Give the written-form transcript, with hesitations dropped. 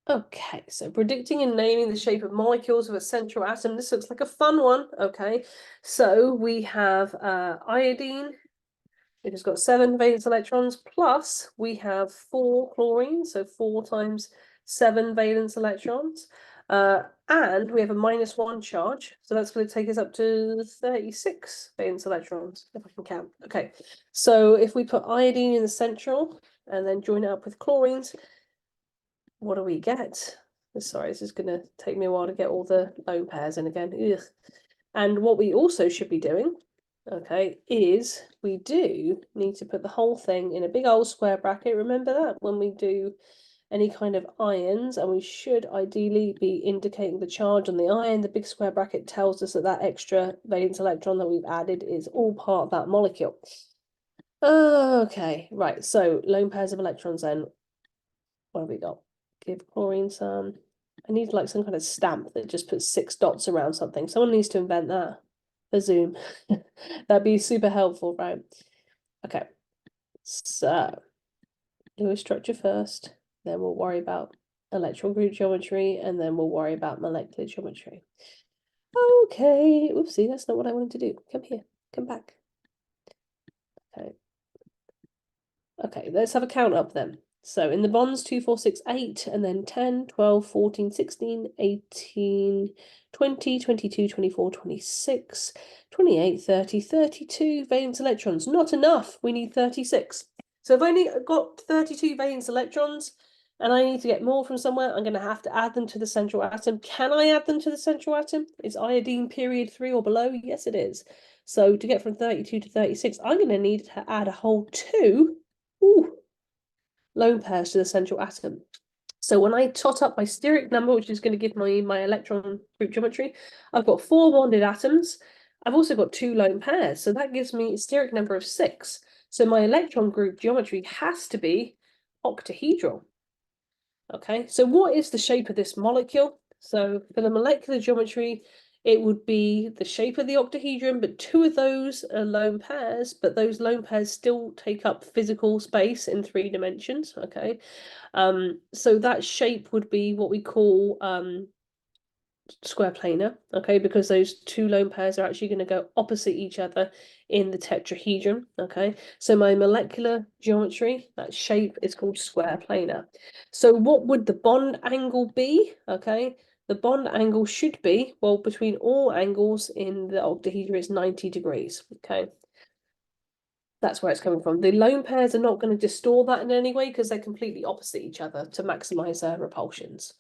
Okay, so predicting and naming the shape of molecules of a central atom. This looks like a fun one. Okay, so we have iodine, which has got 7 valence electrons, plus we have 4 chlorine, so 4 times 7 valence electrons. And we have a -1 charge, so that's going to take us up to 36 valence electrons, if I can count. Okay, so if we put iodine in the central and then join it up with chlorines, what do we get? Sorry, this is going to take me a while to get all the lone pairs in again. Ugh. And what we also should be doing, okay, is we do need to put the whole thing in a big old square bracket. Remember that when we do any kind of ions, and we should ideally be indicating the charge on the ion. The big square bracket tells us that that extra valence electron that we've added is all part of that molecule. Okay, right, so lone pairs of electrons then. What have we got? Give chlorine some. I need like some kind of stamp that just puts 6 dots around something. Someone needs to invent that for Zoom. That'd be super helpful, right? Okay, so Lewis structure first, then we'll worry about electron group geometry, and then we'll worry about molecular geometry. Okay, oopsie, that's not what I wanted to do. Come here, come back. Okay. Okay, let's have a count up then. So in the bonds, 2, 4, 6, 8, and then 10, 12, 14, 16, 18, 20, 22, 24, 26, 28, 30, 32 valence electrons. Not enough. We need 36. So I've only got 32 valence electrons, and I need to get more from somewhere. I'm going to have to add them to the central atom. Can I add them to the central atom? Is iodine period 3 or below? Yes, it is. So to get from 32 to 36, I'm going to need to add a whole 2 lone pairs to the central atom. So when I tot up my steric number, which is going to give my electron group geometry, I've got 4 bonded atoms. I've also got 2 lone pairs, so that gives me a steric number of 6. So my electron group geometry has to be octahedral. Okay, so what is the shape of this molecule? So for the molecular geometry, it would be the shape of the octahedron, but 2 of those are lone pairs, but those lone pairs still take up physical space in 3 dimensions, okay? So that shape would be what we call square planar, okay, because those 2 lone pairs are actually going to go opposite each other in the tetrahedron, okay? So my molecular geometry, that shape is called square planar. So what would the bond angle be, okay? The bond angle should be, well, between all angles in the octahedron, it's 90 degrees, okay? That's where it's coming from. The lone pairs are not going to distort that in any way because they're completely opposite each other to maximize their repulsions.